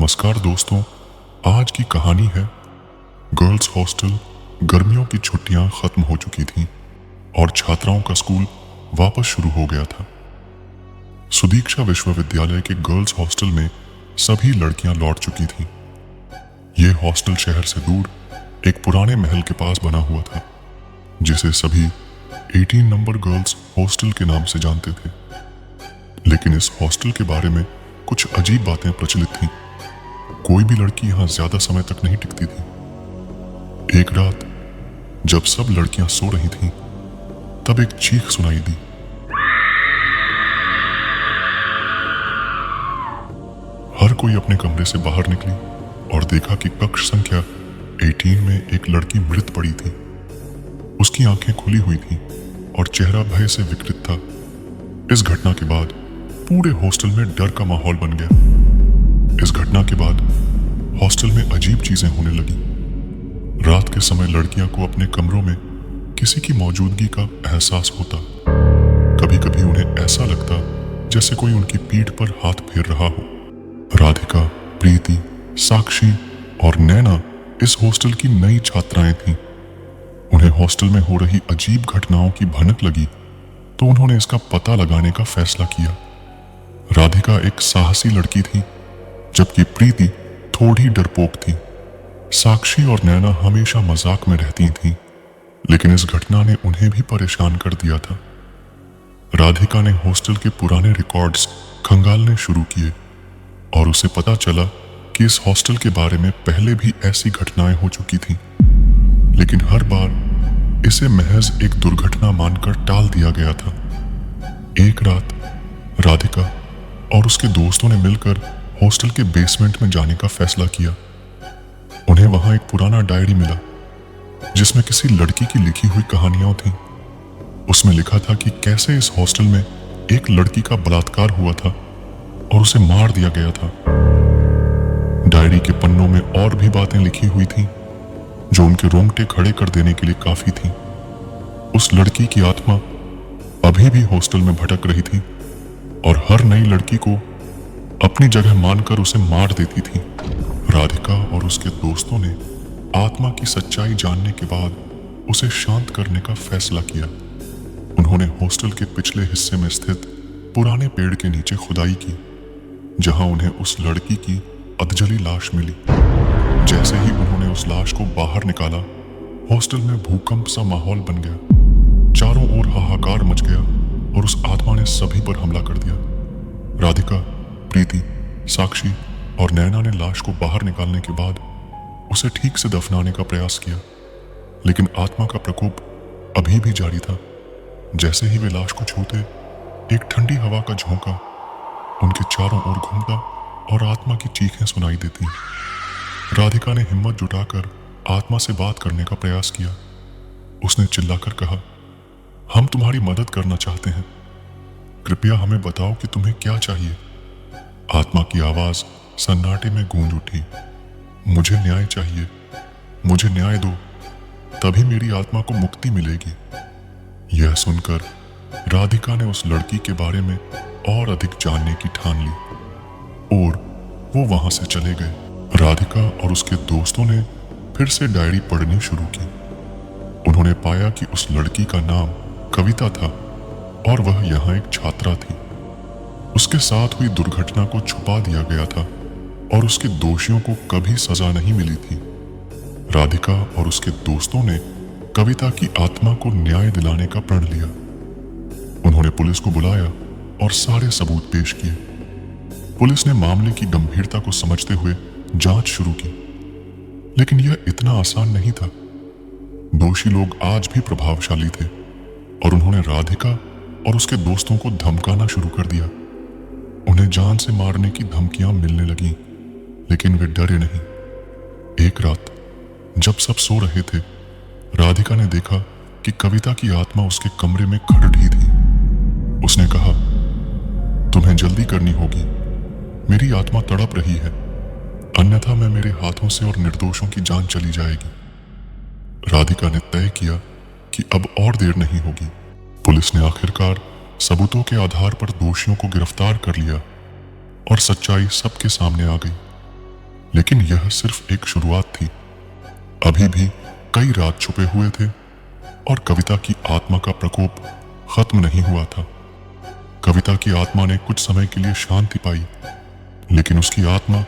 नमस्कार दोस्तों, आज की कहानी है गर्ल्स हॉस्टल। गर्मियों की छुट्टियां खत्म हो चुकी थीं और छात्राओं का स्कूल वापस शुरू हो गया था। सुदीक्षा विश्वविद्यालय के गर्ल्स हॉस्टल में सभी लड़कियां लौट चुकी थीं। ये हॉस्टल शहर से दूर एक पुराने महल के पास बना हुआ था, जिसे सभी 18 नंबर गर्ल्स हॉस्टल के नाम से जानते थे। लेकिन इस हॉस्टल के बारे में कुछ अजीब बातें प्रचलित थीं। कोई भी लड़की यहां ज्यादा समय तक नहीं टिकती थी। एक रात जब सब लड़कियां सो रही थीं, तब एक चीख सुनाई दी। हर कोई अपने कमरे से बाहर निकली और देखा कि कक्ष संख्या 18 में एक लड़की मृत पड़ी थी। उसकी आंखें खुली हुई थीं और चेहरा भय से विकृत था। इस घटना के बाद पूरे हॉस्टल में डर का माहौल बन गया। इस घटना के बाद हॉस्टल में अजीब चीजें होने लगी। रात के समय लड़कियां को अपने कमरों में किसी की मौजूदगी का एहसास होता। कभी कभी उन्हें ऐसा लगता जैसे कोई उनकी पीठ पर हाथ फेर रहा हो। राधिका, प्रीति, साक्षी और नैना इस हॉस्टल की नई छात्राएं थीं। उन्हें हॉस्टल में हो रही अजीब घटनाओं की भनक लगी तो उन्होंने इसका पता लगाने का फैसला किया। राधिका एक साहसी लड़की थी, जबकि प्रीति थोड़ी डरपोक थी। साक्षी और नैना हमेशा मजाक में रहती थीं, लेकिन इस घटना ने उन्हें भी परेशान कर दिया था। राधिका ने हॉस्टल के पुराने रिकॉर्ड्स खंगालने शुरू किए और उसे पता चला कि इस हॉस्टल के बारे में पहले भी ऐसी घटनाएं हो चुकी थीं, लेकिन हर बार इसे महज एक दुर्घटना मानकर टाल दिया गया था। एक रात राधिका और उसके दोस्तों ने मिलकर हॉस्टल के बेसमेंट में जाने का फैसला किया। उन्हें वहां एक पुराना डायरी मिला, जिसमें किसी लड़की की लिखी हुई कहानियां थीं। उसमें लिखा था कि कैसे इस हॉस्टल में एक लड़की का बलात्कार हुआ था और उसे मार दिया गया था। डायरी के पन्नों में और भी बातें लिखी हुई थीं, जो उनके रोंगटे खड़े कर देने के लिए काफी थीं। उस लड़की की आत्मा अभी भी हॉस्टल में भटक रही थी और हर नई लड़की को अपनी जगह मानकर उसे मार देती थी। राधिका और उसके दोस्तों ने आत्मा की सच्चाई जानने के बाद उसे शांत करने का फैसला किया। उन्होंने हॉस्टल के पिछले हिस्से में स्थित पुराने पेड़ के नीचे खुदाई की, जहां उन्हें उस लड़की की अधजली लाश मिली। जैसे ही उन्होंने उस लाश को बाहर निकाला, हॉस्टल में भूकंप सा माहौल बन गया। चारों ओर हाहाकार मच गया और उस आत्मा ने सभी पर हमला कर दिया। राधिका, प्रीति, साक्षी और नैना ने लाश को बाहर निकालने के बाद उसे ठीक से दफनाने का प्रयास किया, लेकिन आत्मा का प्रकोप अभी भी जारी था। जैसे ही वे लाश को छूते, एक ठंडी हवा का झोंका उनके चारों ओर घूमता और आत्मा की चीखें सुनाई देती। राधिका ने हिम्मत जुटाकर आत्मा से बात करने का प्रयास किया। उसने चिल्लाकर कहा, हम तुम्हारी मदद करना चाहते हैं, कृपया हमें बताओ कि तुम्हें क्या चाहिए। आत्मा की आवाज सन्नाटे में गूंज उठी, मुझे न्याय चाहिए, मुझे न्याय दो, तभी मेरी आत्मा को मुक्ति मिलेगी। यह सुनकर राधिका ने उस लड़की के बारे में और अधिक जानने की ठान ली और वो वहां से चले गए। राधिका और उसके दोस्तों ने फिर से डायरी पढ़नी शुरू की। उन्होंने पाया कि उस लड़की का नाम कविता था और वह यहाँ एक छात्रा थी। उसके साथ हुई दुर्घटना को छुपा दिया गया था और उसके दोषियों को कभी सजा नहीं मिली थी। राधिका और उसके दोस्तों ने कविता की आत्मा को न्याय दिलाने का प्रण लिया। उन्होंने पुलिस को बुलाया और सारे सबूत पेश किए। पुलिस ने मामले की गंभीरता को समझते हुए जांच शुरू की, लेकिन यह इतना आसान नहीं था। दोषी लोग आज भी प्रभावशाली थे और उन्होंने राधिका और उसके दोस्तों को धमकाना शुरू कर दिया। उन्हें जान से मारने की धमकियां मिलने लगीं, लेकिन वे डरे नहीं। एक रात जब सब सो रहे थे, राधिका ने देखा कि कविता की आत्मा उसके कमरे में खड़ रही थी। उसने कहा, तुम्हें जल्दी करनी होगी, मेरी आत्मा तड़प रही है, अन्यथा मैं मेरे हाथों से और निर्दोषों की जान चली जाएगी। राधिका ने तय किया कि अब और देर नहीं होगी। पुलिस ने आखिरकार सबूतों के आधार पर दोषियों को गिरफ्तार कर लिया और सच्चाई सबके सामने आ गई। लेकिन यह सिर्फ एक शुरुआत थी। अभी भी कई राज छुपे हुए थे और कविता की आत्मा का प्रकोप खत्म नहीं हुआ था। कविता की आत्मा ने कुछ समय के लिए शांति पाई, लेकिन उसकी आत्मा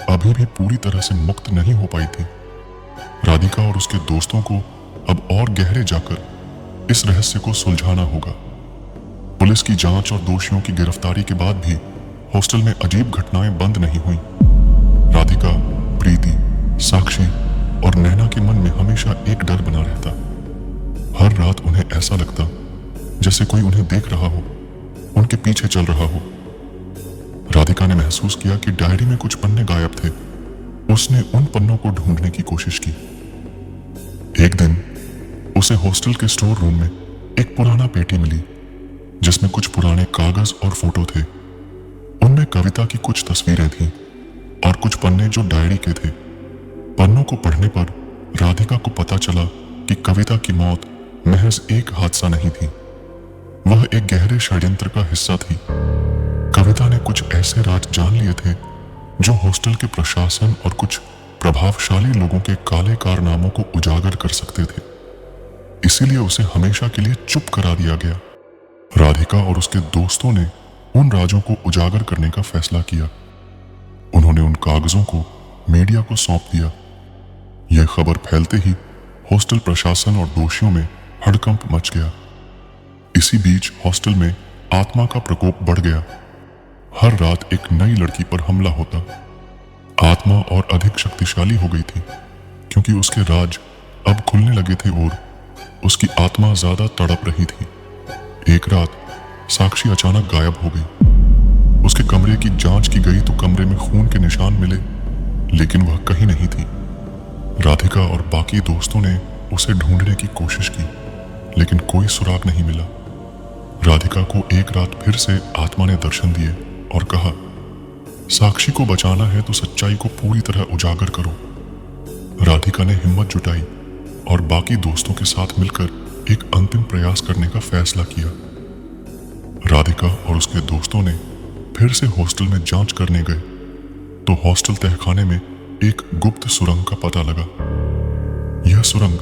अभी भी पूरी तरह से मुक्त नहीं हो पाई थी। राधिका और उसके दोस्तों को अब और गहरे जाकर इस रहस्य को सुलझाना होगा। पुलिस की जांच और दोषियों की गिरफ्तारी के बाद भी हॉस्टल में अजीब घटनाएं बंद नहीं हुई। राधिका, प्रीति, साक्षी और नैना के मन में हमेशा एक डर बना रहता। हर रात उन्हें ऐसा लगता जैसे कोई उन्हें देख रहा हो, उनके पीछे चल रहा हो। राधिका ने महसूस किया कि डायरी में कुछ पन्ने गायब थे। उसने उन पन्नों को ढूंढने की कोशिश की। एक दिन उसे हॉस्टल के स्टोर रूम में एक पुराना पेटी मिली, जिसमें कुछ पुराने कागज और फोटो थे। उनमें कविता की कुछ तस्वीरें थीं और कुछ पन्ने जो डायरी के थे। पन्नों को पढ़ने पर राधिका को पता चला कि कविता की मौत महज एक हादसा नहीं थी, वह एक गहरे षड्यंत्र का हिस्सा थी। कविता ने कुछ ऐसे राज जान लिए थे जो हॉस्टल के प्रशासन और कुछ प्रभावशाली लोगों के काले कारनामों को उजागर कर सकते थे। इसीलिए उसे हमेशा के लिए चुप करा दिया गया। राधिका और उसके दोस्तों ने उन राजों को उजागर करने का फैसला किया। उन्होंने उन कागजों को मीडिया को सौंप दिया। यह खबर फैलते ही हॉस्टल प्रशासन और दोषियों में हड़कंप मच गया। इसी बीच हॉस्टल में आत्मा का प्रकोप बढ़ गया। हर रात एक नई लड़की पर हमला होता। आत्मा और अधिक शक्तिशाली हो गई थी, क्योंकि उसके राज अब खुलने लगे थे और उसकी आत्मा ज्यादा तड़प रही थी। एक रात साक्षी अचानक गायब हो गई। उसके कमरे की जांच की गई तो कमरे में खून के निशान मिले, लेकिन वह कहीं नहीं थी। राधिका और बाकी दोस्तों ने उसे ढूंढने की कोशिश की, लेकिन कोई सुराग नहीं मिला। राधिका को एक रात फिर से आत्मा ने दर्शन दिए और कहा, साक्षी को बचाना है तो सच्चाई को पूरी तरह उजागर करो। राधिका ने हिम्मत जुटाई और बाकी दोस्तों के साथ मिलकर एक अंतिम प्रयास करने का फैसला किया। राधिका और उसके दोस्तों ने फिर से हॉस्टल में जांच करने गए तो हॉस्टल तहखाने में एक गुप्त सुरंग का पता लगा। यह सुरंग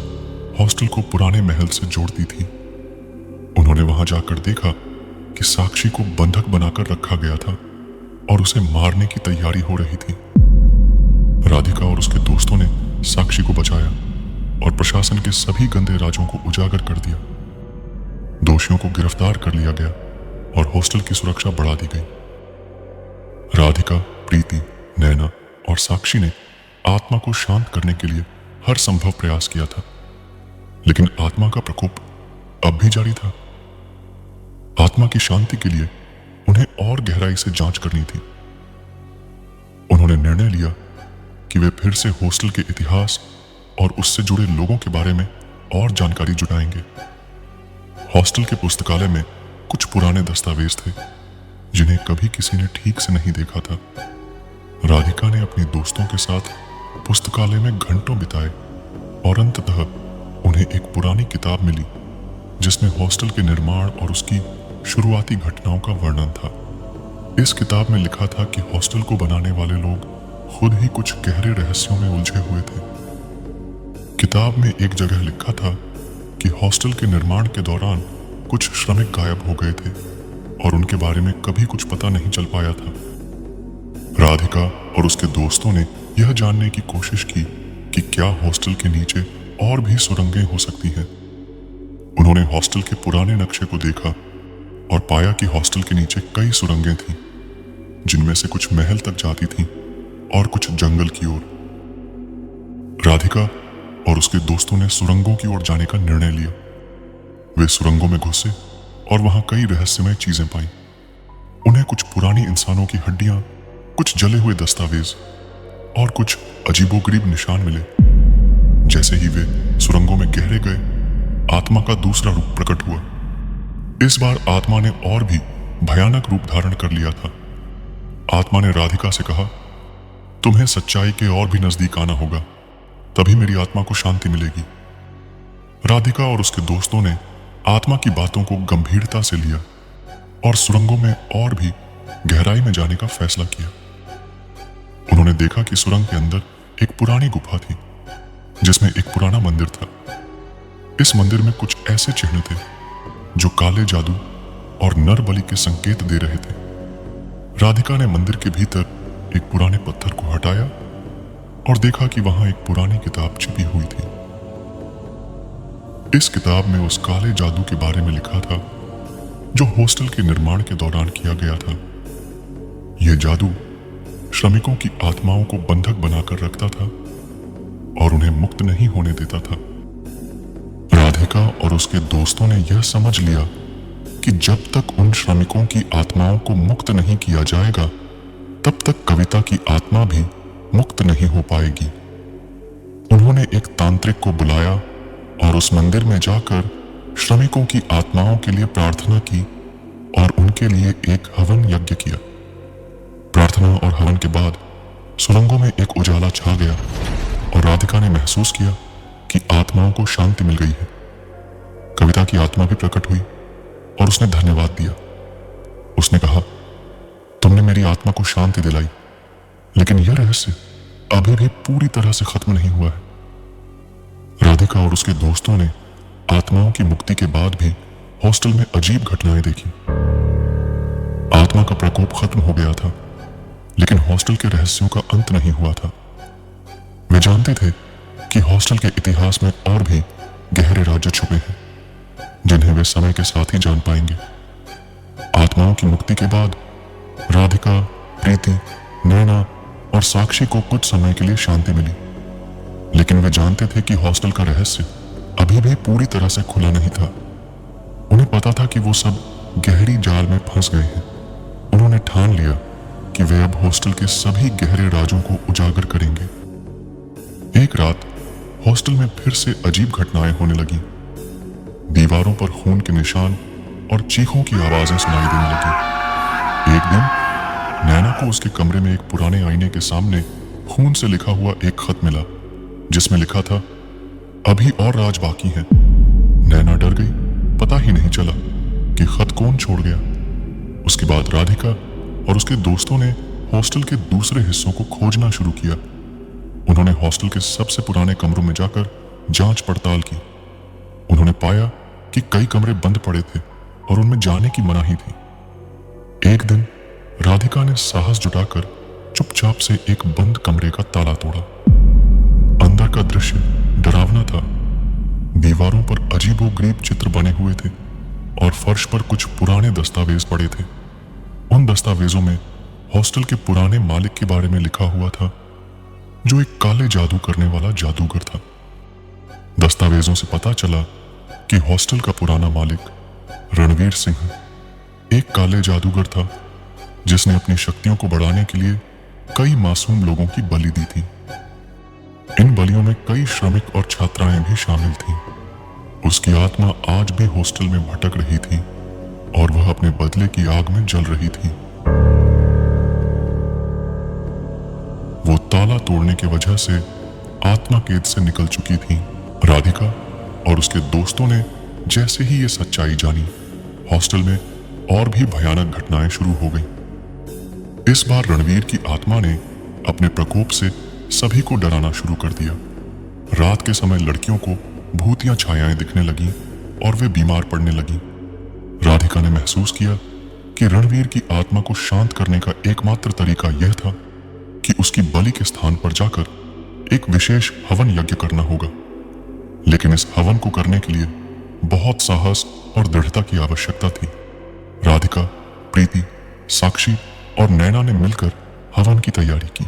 हॉस्टल को पुराने महल से जोड़ती थी। उन्होंने वहां जाकर देखा कि साक्षी को बंधक बनाकर रखा गया था और उसे मारने की तैयारी हो रही थी। राधिका और उसके दोस्तों ने साक्षी को बचाया और प्रशासन के सभी गंदे राजों को उजागर कर दिया। दोषियों को गिरफ्तार कर लिया गया और हॉस्टल की सुरक्षा बढ़ा दी गई। राधिका, प्रीति, नैना और साक्षी ने आत्मा को शांत करने के लिए हर संभव प्रयास किया था, लेकिन आत्मा का प्रकोप अब भी जारी था। आत्मा की शांति के लिए उन्हें और गहराई से जांच करनी थी। उन्होंने निर्णय लिया कि वे फिर से हॉस्टल के इतिहास और उससे जुड़े लोगों के बारे में और जानकारी जुटाएंगे। हॉस्टल के पुस्तकालय में कुछ पुराने दस्तावेज थे जिन्हें कभी किसी ने ठीक से नहीं देखा था। राधिका ने अपने दोस्तों के साथ पुस्तकालय में घंटों बिताए और अंततः उन्हें एक पुरानी किताब मिली जिसमें हॉस्टल के निर्माण और उसकी शुरुआती घटनाओं का वर्णन था। इस किताब में लिखा था कि हॉस्टल को बनाने वाले लोग खुद ही कुछ गहरे रहस्यों में उलझे हुए थे। किताब में एक जगह लिखा था कि हॉस्टल के निर्माण के दौरान कुछ श्रमिक गायब हो गए थे और उनके बारे में कभी कुछ पता नहीं चल पाया था। राधिका और उसके दोस्तों ने यह जानने की कोशिश की कि क्या हॉस्टल के नीचे और भी सुरंगें हो सकती हैं। उन्होंने हॉस्टल के पुराने नक्शे को देखा और पाया कि हॉस्टल के नीचे कई सुरंगें थीं, जिनमें से कुछ महल तक जाती थीं और कुछ जंगल की ओर। राधिका और उसके दोस्तों ने सुरंगों की ओर जाने का निर्णय लिया। वे सुरंगों में घुसे और वहां कई रहस्यमय चीजें पाईं। उन्हें कुछ पुरानी इंसानों की हड्डियां, कुछ जले हुए दस्तावेज और कुछ अजीबोगरीब निशान मिले। जैसे ही वे सुरंगों में गहरे गए, आत्मा का दूसरा रूप प्रकट हुआ। इस बार आत्मा ने और भी भयानक रूप धारण कर लिया था। आत्मा ने राधिका से कहा, तुम्हें सच्चाई के और भी नजदीक आना होगा, तभी मेरी आत्मा को शांति मिलेगी। राधिका और उसके दोस्तों ने आत्मा की बातों को गंभीरता से लिया और सुरंगों में और भी गहराई में जाने का फैसला किया। उन्होंने देखा कि सुरंग के अंदर एक पुरानी गुफा थी जिसमें एक पुराना मंदिर था। इस मंदिर में कुछ ऐसे चिन्ह थे जो काले जादू और नर बलि के संकेत दे रहे थे। राधिका ने मंदिर के भीतर एक पुराने पत्थर को हटाया और देखा कि वहां एक पुरानी किताब छिपी हुई थी। इस किताब में उस काले जादू के बारे में लिखा था जो हॉस्टल के निर्माण के दौरान किया गया था। यह जादू श्रमिकों की आत्माओं को बंधक बनाकर रखता था और उन्हें मुक्त नहीं होने देता था। राधिका और उसके दोस्तों ने यह समझ लिया कि जब तक उन श्रमिकों की आत्माओं को मुक्त नहीं किया जाएगा तब तक कविता की आत्मा भी मुक्त नहीं हो पाएगी। उन्होंने एक तांत्रिक को बुलाया और उस मंदिर में जाकर श्रमिकों की आत्माओं के लिए प्रार्थना की और उनके लिए एक हवन यज्ञ किया। प्रार्थना और हवन के बाद सुरंगों में एक उजाला छा गया और राधिका ने महसूस किया कि आत्माओं को शांति मिल गई है। कविता की आत्मा भी प्रकट हुई और उसने धन्यवाद दिया। उसने कहा, तुमने मेरी आत्मा को शांति दिलाई, लेकिन यह रहस्य अभी भी पूरी तरह से खत्म नहीं हुआ है। राधिका और उसके दोस्तों ने आत्माओं की मुक्ति के बाद भी हॉस्टल में अजीब घटनाएं देखी। आत्मा का प्रकोप खत्म हो गया था, लेकिन हॉस्टल के रहस्यों का अंत नहीं हुआ था। वे जानते थे कि हॉस्टल के इतिहास में और भी गहरे राज्य छुपे हैं जिन्हें वे समय के साथ ही जान पाएंगे। आत्माओं की मुक्ति के बाद राधिका, प्रीति, नैना और साक्षी को कुछ समय के लिए शांति मिली, लेकिन वे जानते थे कि हॉस्टल का रहस्य अभी भी पूरी तरह से खुला नहीं था। उन्हें पता था कि वो सब गहरी जाल में फंस गए हैं। उन्होंने ठान लिया कि वे अब हॉस्टल के सभी गहरे राजों को उजागर करेंगे। एक रात हॉस्टल में फिर से अजीब घटनाएं होने लगी। दीवारों पर खून के निशान और चीखों की आवाजें सुनाई देने लगी। एक दिन नैना को उसके कमरे में एक पुराने आईने के सामने खून से लिखा हुआ एक खत मिला जिसमें लिखा था, अभी और राज बाकी है। नैना डर गई, पता ही नहीं चला कि खत कौन छोड़ गया। उसके बाद राधिका और उसके दोस्तों ने हॉस्टल के दूसरे हिस्सों को खोजना शुरू किया। उन्होंने हॉस्टल के सबसे पुराने कमरों में जाकर जांच पड़ताल की। उन्होंने पाया कि कई कमरे बंद पड़े थे और उनमें जाने की मनाही थी। एक दिन राधिका ने साहस जुटाकर चुपचाप से एक बंद कमरे का ताला तोड़ा। अंदर का दृश्य डरावना था। दीवारों पर अजीबोगरीब चित्र बने हुए थे और फर्श पर कुछ पुराने दस्तावेज पड़े थे। उन दस्तावेजों में हॉस्टल के पुराने मालिक के बारे में लिखा हुआ था जो एक काले जादू करने वाला जादूगर था। दस्तावेजों से पता चला कि हॉस्टल का पुराना मालिक रणवीर सिंह एक काले जादूगर था जिसने अपनी शक्तियों को बढ़ाने के लिए कई मासूम लोगों की बलि दी थी। इन बलियों में कई श्रमिक और छात्राएं भी शामिल थीं। उसकी आत्मा आज भी हॉस्टल में भटक रही थी और वह अपने बदले की आग में जल रही थी। वो ताला तोड़ने की वजह से आत्मा कैद से निकल चुकी थी। राधिका और उसके दोस्तों ने जैसे ही ये सच्चाई जानी, हॉस्टल में और भी भयानक घटनाएं शुरू हो गईं। इस बार रणवीर की आत्मा ने अपने प्रकोप से सभी को डराना शुरू कर दिया। रात के समय लड़कियों को भूतिया छायाएं दिखने लगी और वे बीमार पड़ने लगी। राधिका ने महसूस किया कि रणवीर की आत्मा को शांत करने का एकमात्र तरीका यह था कि उसकी बलि के स्थान पर जाकर एक विशेष हवन यज्ञ करना होगा। लेकिन इस हवन को करने के लिए बहुत साहस और दृढ़ता की आवश्यकता थी। राधिका, प्रीति, साक्षी और नैना ने मिलकर हवन की तैयारी की।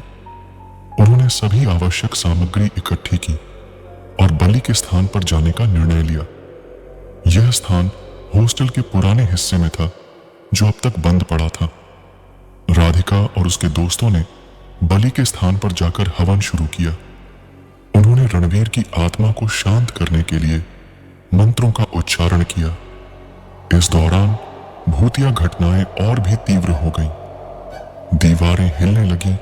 उन्होंने सभी आवश्यक सामग्री इकट्ठी की और बलि के स्थान पर जाने का निर्णय लिया। यह स्थान हॉस्टल के पुराने हिस्से में था जो अब तक बंद पड़ा था। राधिका और उसके दोस्तों ने बलि के स्थान पर जाकर हवन शुरू किया। उन्होंने रणवीर की आत्मा को शांत करने के लिए मंत्रों का उच्चारण किया। इस दौरान भूतिया घटनाएं और भी तीव्र हो गईं। दीवारें हिलने लगीं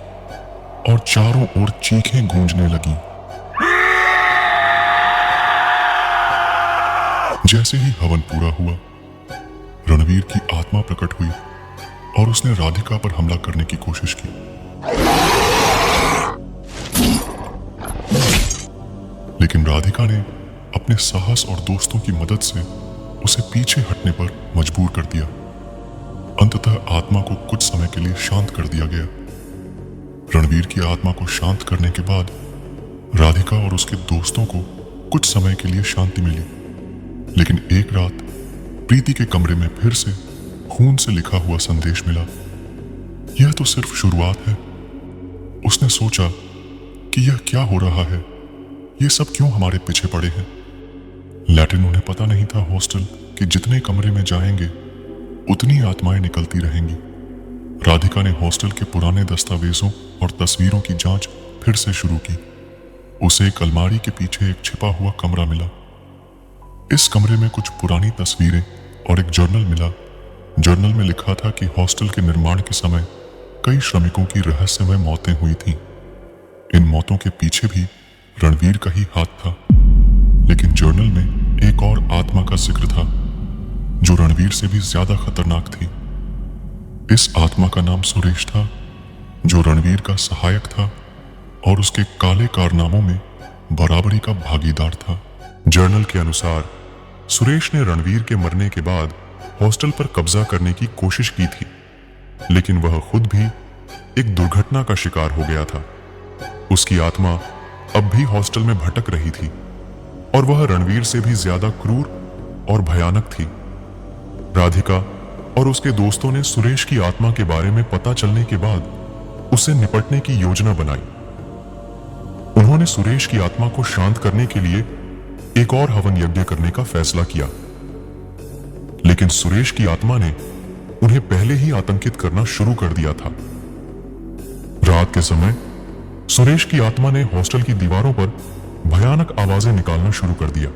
और चारों ओर चीखें गूंजने लगीं। जैसे ही हवन पूरा हुआ, रणवीर की आत्मा प्रकट हुई और उसने राधिका पर हमला करने की कोशिश की। लेकिन राधिका ने अपने साहस और दोस्तों की मदद से उसे पीछे हटने पर मजबूर कर दिया। अंततः आत्मा को कुछ समय के लिए शांत कर दिया गया। रणवीर की आत्मा को शांत करने के बाद राधिका और उसके दोस्तों को कुछ समय के लिए शांति मिली। लेकिन एक रात प्रीति के कमरे में फिर से खून से लिखा हुआ संदेश मिला। यह तो सिर्फ शुरुआत है। उसने सोचा कि यह क्या हो रहा है, ये सब क्यों हमारे पीछे पड़े हैं। लैटिन उन्हें पता नहीं था हॉस्टल कि जितने कमरे में जाएंगे उतनी आत्माएं निकलती रहेंगी। राधिका ने हॉस्टल के पुराने दस्तावेजों और तस्वीरों की जांच फिर से शुरू की। उसे एक अलमारी के पीछे एक छिपा हुआ कमरा मिला। इस कमरे में कुछ पुरानी तस्वीरें और एक जर्नल मिला। जर्नल में लिखा था कि हॉस्टल के निर्माण के समय कई श्रमिकों की रहस्यमय मौतें हुई थीं। इन मौतों के पीछे भी रणवीर का ही हाथ था। लेकिन जर्नल में एक और आत्मा का जिक्र था जो रणवीर से भी ज्यादा खतरनाक थी। इस आत्मा का नाम सुरेश था, जो रणवीर का सहायक था और उसके काले कारनामों में बराबरी का भागीदार था। जर्नल के अनुसार सुरेश ने रणवीर के मरने के बाद हॉस्टल पर कब्जा करने की कोशिश की थी, लेकिन वह खुद भी एक दुर्घटना का शिकार हो गया था। उसकी आत्मा अब भी हॉस्टल में भटक रही थी और वह रणवीर से भी ज्यादा क्रूर और भयानक थी। राधिका और उसके दोस्तों ने सुरेश की आत्मा के बारे में पता चलने के बाद उससे निपटने की योजना बनाई। उन्होंने सुरेश की आत्मा को शांत करने के लिए एक और हवन यज्ञ करने का फैसला किया, लेकिन सुरेश की आत्मा ने उन्हें पहले ही आतंकित करना शुरू कर दिया था। रात के समय सुरेश की आत्मा ने हॉस्टल की दीवारों पर भयानक आवाजें निकालना शुरू कर दिया।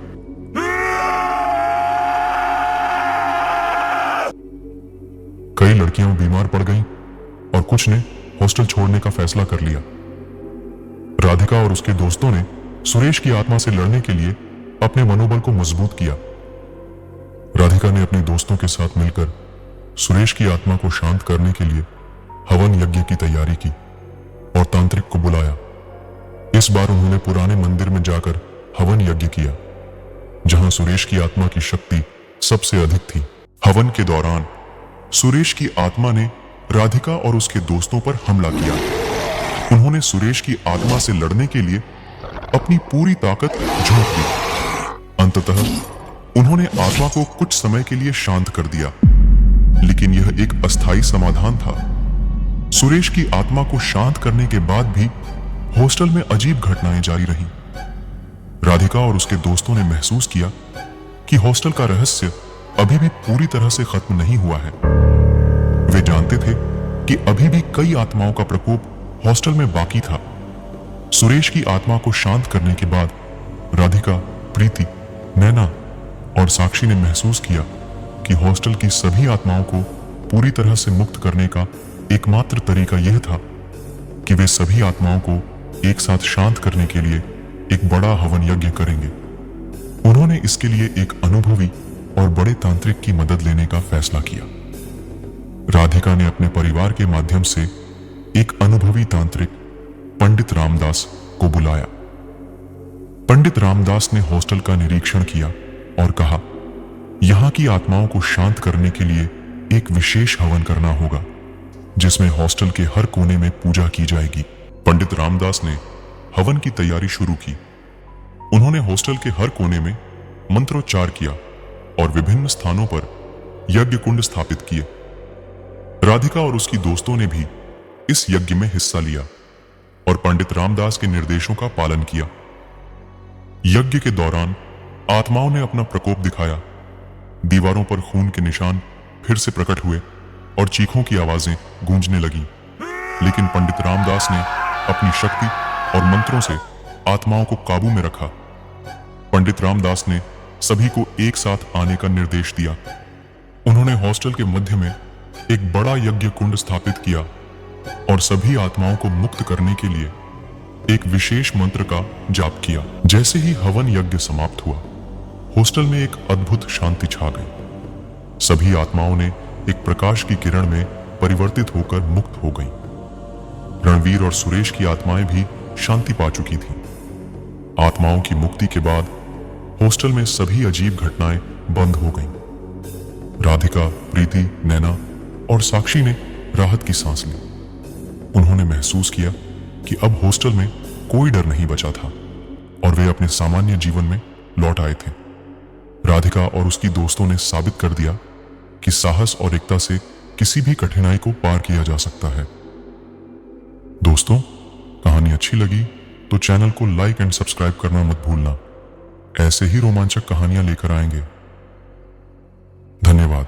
कई लड़कियां बीमार पड़ गईं और कुछ ने हॉस्टल छोड़ने का फैसला कर लिया। राधिका और उसके दोस्तों ने सुरेश की आत्मा से लड़ने के लिए अपने मनोबल को मजबूत किया। राधिका ने अपने दोस्तों के साथ मिलकर सुरेश की आत्मा को शांत करने के लिए हवन यज्ञ की तैयारी की और तांत्रिक को बुलाया। इस बार उन्होंने पुराने मंदिर में जाकर हवन यज्ञ किया, जहां सुरेश की आत्मा की शक्ति सबसे अधिक थी। हवन के दौरान सुरेश की आत्मा ने राधिका और उसके दोस्तों पर हमला किया। उन्होंने सुरेश की आत्मा से लड़ने के लिए अपनी पूरी ताकत झोंक दी। अंततः उन्होंने आत्मा को कुछ समय के लिए शांत कर दिया, लेकिन यह एक अस्थायी समाधान था। सुरेश की आत्मा को शांत करने के बाद भी हॉस्टल में अजीब घटनाएं जारी रहीं। राधिका और उसके दोस्तों ने महसूस किया कि हॉस्टल का रहस्य अभी भी पूरी तरह से खत्म नहीं हुआ है। वे जानते थे कि अभी भी कई आत्माओं का प्रकोप हॉस्टल में बाकी था। सुरेश की आत्मा को शांत करने के बाद राधिका, प्रीति, नैना और साक्षी ने महसूस किया कि हॉस्टल की सभी आत्माओं को पूरी तरह से मुक्त करने का एकमात्र तरीका यह था कि वे सभी आत्माओं को एक साथ शांत करने के लिए एक बड़ा हवन यज्ञ करेंगे। उन्होंने इसके लिए एक अनुभवी और बड़े तांत्रिक की मदद लेने का फैसला किया। राधिका ने अपने परिवार के माध्यम से एक अनुभवी तांत्रिक पंडित रामदास को बुलाया। पंडित रामदास ने हॉस्टल का निरीक्षण किया और कहा, यहाँ की आत्माओं को शांत करने के लिए एक विशेष हवन करना होगा, जिसमें हॉस्टल के हर कोने में पूजा की जाएगी। पंडित रामदास ने हवन की तैयारी शुरू की। उन्होंने हॉस्टल के हर कोने में मंत्रोच्चार किया और विभिन्न स्थानों पर यज्ञ कुंड स्थापित किए। राधिका और उसकी दोस्तों ने भी इस यज्ञ में हिस्सा लिया और पंडित रामदास के निर्देशों का पालन किया। यज्ञ के दौरान आत्माओं ने अपना प्रकोप दिखाया। दीवारों पर खून के निशान फिर से प्रकट हुए और चीखों की आवाजें गूंजने लगीं। लेकिन पंडित रामदास ने अपनी शक्ति और मंत्रों से आत्माओं को काबू में रखा। पंडित रामदास ने सभी को एक साथ आने का निर्देश दिया। उन्होंने हॉस्टल के मध्य में एक बड़ा यज्ञ कुंड स्थापित किया और सभी आत्माओं को मुक्त करने के लिए एक विशेष मंत्र का जाप किया। जैसे ही हवन यज्ञ समाप्त हुआ, हॉस्टल में एक अद्भुत शांति छा गई। सभी आत्माओं ने एक प्रकाश की किरण में परिवर्तित होकर मुक्त हो गईं। रणवीर और सुरेश की आत्माएं भी शांति पा चुकी थीं। आत्माओं की मुक्ति के बाद हॉस्टल में सभी अजीब घटनाएं बंद हो गईं। राधिका, प्रीति, नैना और साक्षी ने राहत की सांस ली। उन्होंने महसूस किया कि अब हॉस्टल में कोई डर नहीं बचा था और वे अपने सामान्य जीवन में लौट आए थे। राधिका और उसकी दोस्तों ने साबित कर दिया कि साहस और एकता से किसी भी कठिनाई को पार किया जा सकता है। दोस्तों, कहानी अच्छी लगी तो चैनल को लाइक एंड सब्सक्राइब करना मत भूलना। ऐसे ही रोमांचक कहानियां लेकर आएंगे। धन्यवाद।